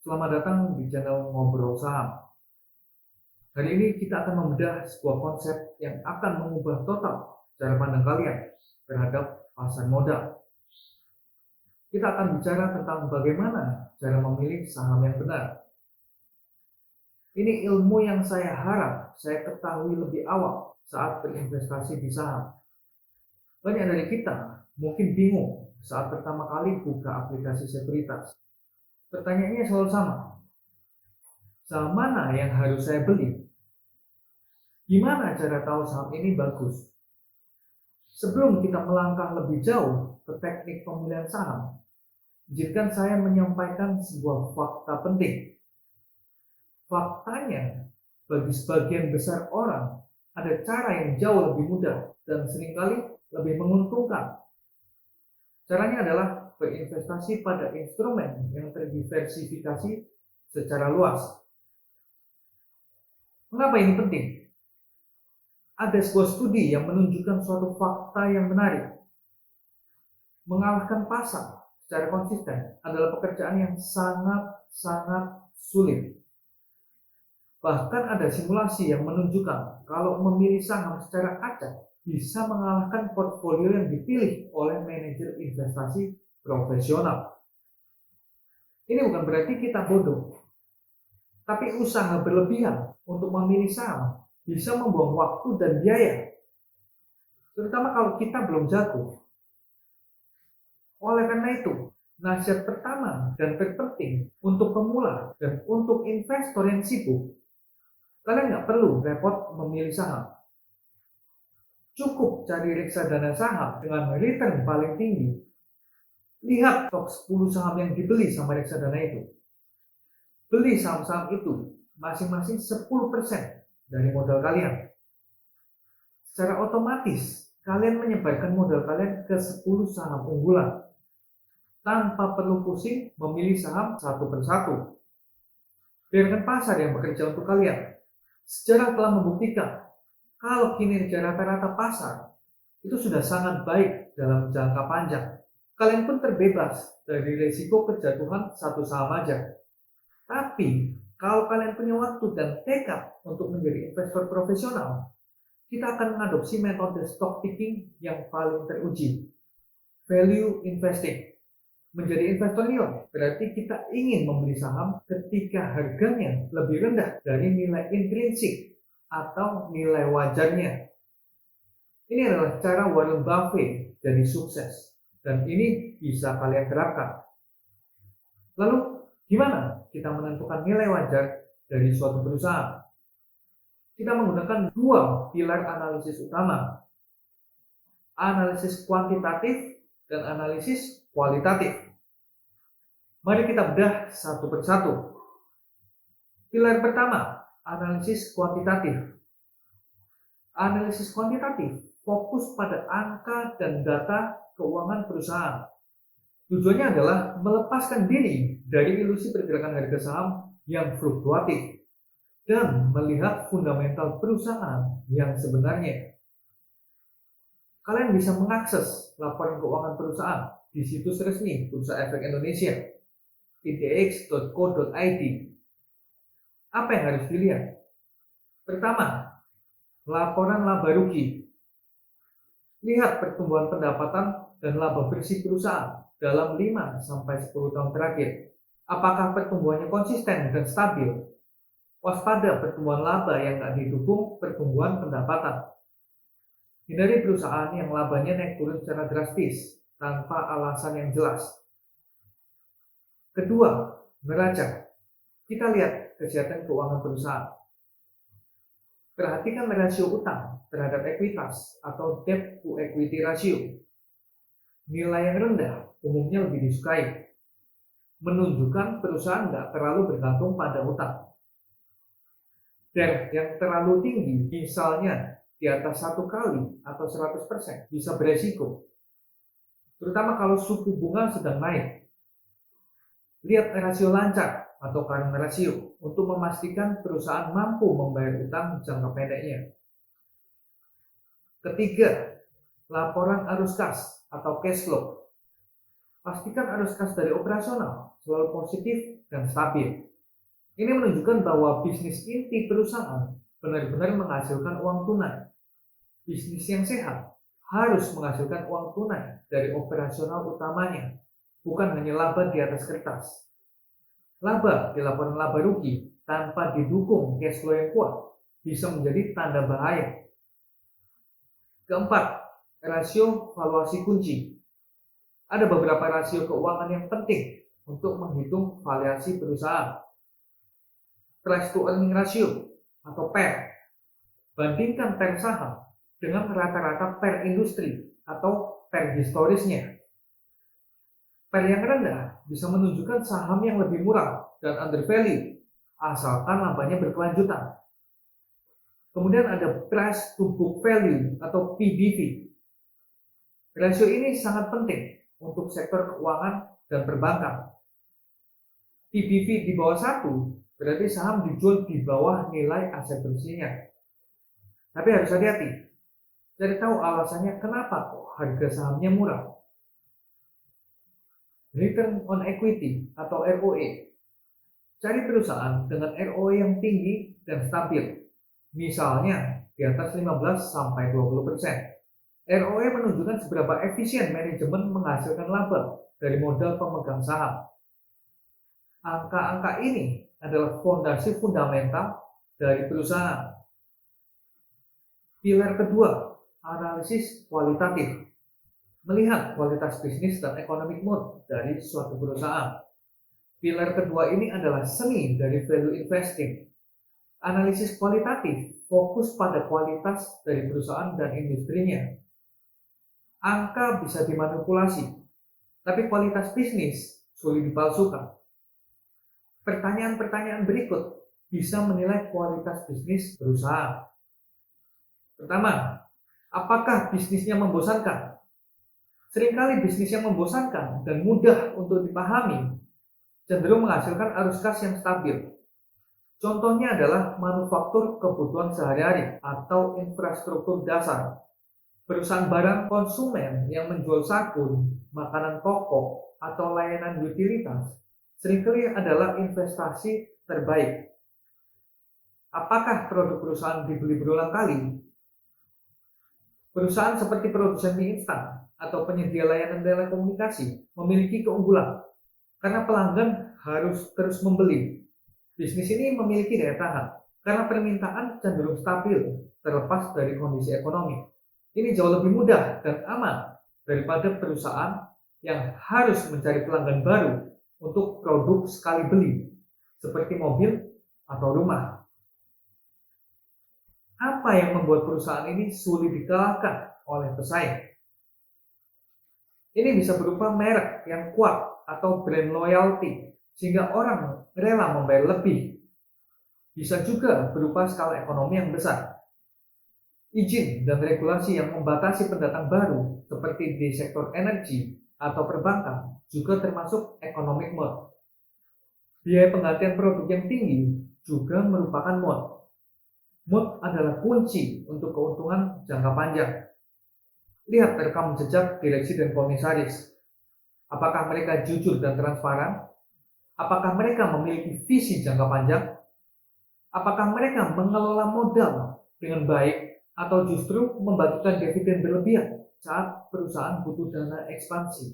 Selamat datang di channel Ngobrol Saham. Hari ini kita akan membedah sebuah konsep yang akan mengubah total cara pandang kalian terhadap pasar modal. Kita akan bicara tentang bagaimana cara memilih saham yang benar. Ini ilmu yang saya harap saya ketahui lebih awal saat berinvestasi di saham. Banyak dari kita mungkin bingung saat pertama kali buka aplikasi sekuritas. Pertanyaannya selalu sama. Saham mana yang harus saya beli? Gimana cara tahu saham ini bagus? Sebelum kita melangkah lebih jauh ke teknik pemilihan saham, izinkan saya menyampaikan sebuah fakta penting. Faktanya, bagi sebagian besar orang, ada cara yang jauh lebih mudah dan seringkali lebih menguntungkan. Caranya adalah berinvestasi pada instrumen yang terdiversifikasi secara luas. Mengapa ini penting? Ada sebuah studi yang menunjukkan suatu fakta yang menarik. Mengalahkan pasar secara konsisten adalah pekerjaan yang sangat sulit. Bahkan ada simulasi yang menunjukkan kalau memilih saham secara acak bisa mengalahkan portfolio yang dipilih oleh manajer investasi profesional. Ini bukan berarti kita bodoh, tapi usaha berlebihan untuk memilih saham bisa membuang waktu dan biaya, terutama kalau kita belum jago. Oleh karena itu, nasihat pertama dan terpenting untuk pemula dan untuk investor yang sibuk, kalian nggak perlu repot memilih saham. Cukup cari reksadana saham dengan return paling tinggi. Lihat top 10 saham yang dibeli sama reksadana itu. Beli saham-saham itu masing-masing 10% dari modal kalian. Secara otomatis, kalian menyebarkan modal kalian ke 10 saham unggulan tanpa perlu pusing memilih saham satu persatu. Biarkan pasar yang bekerja untuk kalian. Sejarah telah membuktikan kalau kinerja rata-rata pasar itu sudah sangat baik dalam jangka panjang. Kalian pun terbebas dari risiko kejatuhan satu saham aja. Tapi kalau kalian punya waktu dan tekad untuk menjadi investor profesional, kita akan mengadopsi metode stock picking yang paling teruji, value investing. Menjadi investor nilai berarti kita ingin membeli saham ketika harganya lebih rendah dari nilai intrinsik atau nilai wajarnya. Ini adalah cara Warren Buffett jadi sukses, dan ini bisa kalian terapkan. Lalu, gimana kita menentukan nilai wajar dari suatu perusahaan? Kita menggunakan dua pilar analisis utama, analisis kuantitatif dan analisis kualitatif. Mari kita bedah satu persatu. Pilar pertama, analisis kuantitatif. Analisis kuantitatif fokus pada angka dan data keuangan perusahaan. Tujuannya adalah melepaskan diri dari ilusi pergerakan harga saham yang fluktuatif dan melihat fundamental perusahaan yang sebenarnya. Kalian bisa mengakses laporan keuangan perusahaan di situs resmi Bursa Efek Indonesia, idx.co.id. Apa yang harus dilihat? Pertama, laporan laba rugi. Lihat pertumbuhan pendapatan dan laba bersih perusahaan dalam 5-10 tahun terakhir. Apakah pertumbuhannya konsisten dan stabil? Waspada pertumbuhan laba yang tak didukung pertumbuhan pendapatan. Hindari perusahaan yang labanya naik turun secara drastis tanpa alasan yang jelas. Kedua, neraca. Kita lihat kesehatan keuangan perusahaan. Perhatikan rasio utang terhadap ekuitas atau debt to equity ratio. Nilai yang rendah umumnya lebih disukai, menunjukkan perusahaan tidak terlalu bergantung pada utang. Dan yang terlalu tinggi, misalnya di atas 1 kali atau 100%, bisa beresiko, terutama kalau suku bunga sedang naik. Lihat rasio lancar atau current ratio untuk memastikan perusahaan mampu membayar utang jangka pendeknya. Ketiga, laporan arus kas atau cash flow. Pastikan arus kas dari operasional selalu positif dan stabil. Ini menunjukkan bahwa bisnis inti perusahaan benar-benar menghasilkan uang tunai. Bisnis yang sehat harus menghasilkan uang tunai dari operasional utamanya, bukan hanya laba di atas kertas. Laba di laporan laba rugi tanpa didukung cash flow yang kuat bisa menjadi tanda bahaya. Keempat, rasio valuasi kunci. Ada beberapa rasio keuangan yang penting untuk menghitung valuasi perusahaan. Price to earning ratio atau PER. Bandingkan PER saham dengan rata-rata PER industri atau PER historisnya. PER yang rendah bisa menunjukkan saham yang lebih murah dan undervalue, asalkan labanya berkelanjutan. Kemudian ada price to book value atau PBV. Rasio ini sangat penting untuk sektor keuangan dan perbankan. PBV di bawah 1 berarti saham dijual di bawah nilai aset bersihnya. Tapi harus hati-hati, cari tahu alasannya kenapa kok harga sahamnya murah. Return on equity atau ROE. Cari perusahaan dengan ROE yang tinggi dan stabil. Misalnya di atas 15-20%. ROE menunjukkan seberapa efisien manajemen menghasilkan laba dari modal pemegang saham. Angka-angka ini adalah fondasi fundamental dari perusahaan. Pilar kedua, analisis kualitatif. Melihat kualitas bisnis dan economic mood dari suatu perusahaan. Pilar kedua ini adalah seni dari value investing. Analisis kualitatif fokus pada kualitas dari perusahaan dan industrinya. Angka bisa dimanipulasi, tapi kualitas bisnis sulit dipalsukan. Pertanyaan-pertanyaan berikut bisa menilai kualitas bisnis perusahaan. Pertama, apakah bisnisnya membosankan? Seringkali bisnis yang membosankan dan mudah untuk dipahami cenderung menghasilkan arus kas yang stabil. Contohnya adalah manufaktur kebutuhan sehari-hari atau infrastruktur dasar. Perusahaan barang konsumen yang menjual sabun, makanan pokok, atau layanan utilitas seringkali adalah investasi terbaik. Apakah produk perusahaan dibeli berulang kali? Perusahaan seperti produsen mie instan atau penyedia layanan telekomunikasi memiliki keunggulan karena pelanggan harus terus membeli. Bisnis ini memiliki daya tahan karena permintaan cenderung stabil terlepas dari kondisi ekonomi. Ini jauh lebih mudah dan aman daripada perusahaan yang harus mencari pelanggan baru untuk produk sekali beli, seperti mobil atau rumah. Apa yang membuat perusahaan ini sulit dikalahkan oleh pesaing? Ini bisa berupa merek yang kuat atau brand loyalty, sehingga orang rela membayar lebih. Bisa juga berupa skala ekonomi yang besar. Izin dan regulasi yang membatasi pendatang baru, seperti di sektor energi atau perbankan, juga termasuk economic moat. Biaya penggantian produk yang tinggi juga merupakan moat. Moat adalah kunci untuk keuntungan jangka panjang. Lihat rekam jejak direksi dan komisaris. Apakah mereka jujur dan transparan? Apakah mereka memiliki visi jangka panjang? Apakah mereka mengelola modal dengan baik atau justru membagikan dividen berlebihan saat perusahaan butuh dana ekspansi?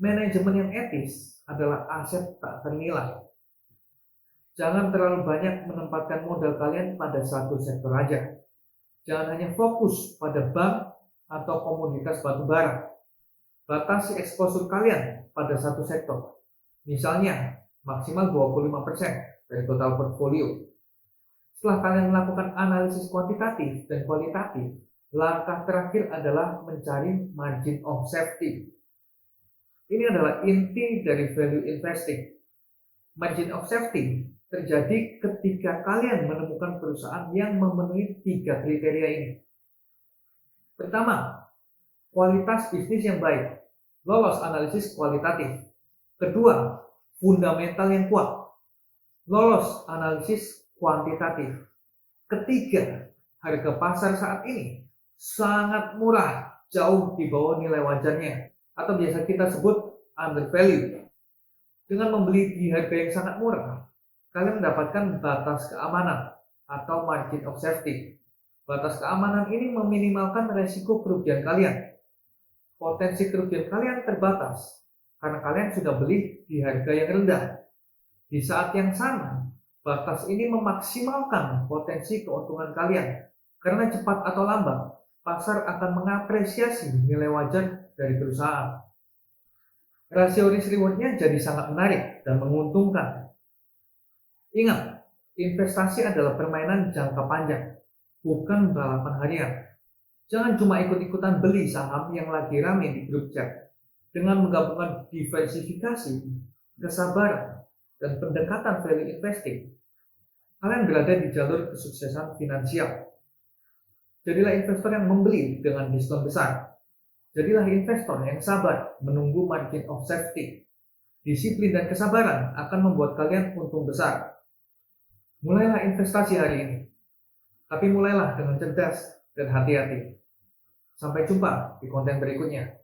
Manajemen yang etis adalah aset tak ternilai. Jangan terlalu banyak menempatkan modal kalian pada satu sektor aja. Jangan hanya fokus pada bank atau komoditas batubara. Batasi eksposur kalian pada satu sektor. Misalnya, maksimal 25% dari total portfolio. Setelah kalian melakukan analisis kuantitatif dan kualitatif, langkah terakhir adalah mencari margin of safety. Ini adalah inti dari value investing. Margin of safety terjadi ketika kalian menemukan perusahaan yang memenuhi 3 kriteria ini. Pertama, kualitas bisnis yang baik, lolos analisis kualitatif. Kedua, fundamental yang kuat, lolos analisis kuantitatif. Ketiga, harga pasar saat ini sangat murah, jauh di bawah nilai wajarnya, atau biasa kita sebut undervalued. Dengan membeli di harga yang sangat murah, kalian mendapatkan batas keamanan atau margin of safety. Batas keamanan ini meminimalkan resiko kerugian kalian. Potensi kerugian kalian terbatas karena kalian sudah beli di harga yang rendah. Di saat yang sama, batas ini memaksimalkan potensi keuntungan kalian karena cepat atau lambat pasar akan mengapresiasi nilai wajar dari perusahaan. Rasio risk rewardnya jadi sangat menarik dan menguntungkan. Ingat, investasi adalah permainan jangka panjang, bukan balapan harian. Jangan cuma ikut-ikutan beli saham yang lagi rame di grup chat. Dengan menggabungkan diversifikasi, kesabaran, dan pendekatan value investing, kalian berada di jalur kesuksesan finansial. Jadilah investor yang membeli dengan diskon besar. Jadilah investor yang sabar menunggu margin of safety. Disiplin dan kesabaran akan membuat kalian untung besar. Mulailah investasi hari ini. Tapi mulailah dengan cerdas dan hati-hati. Sampai jumpa di konten berikutnya.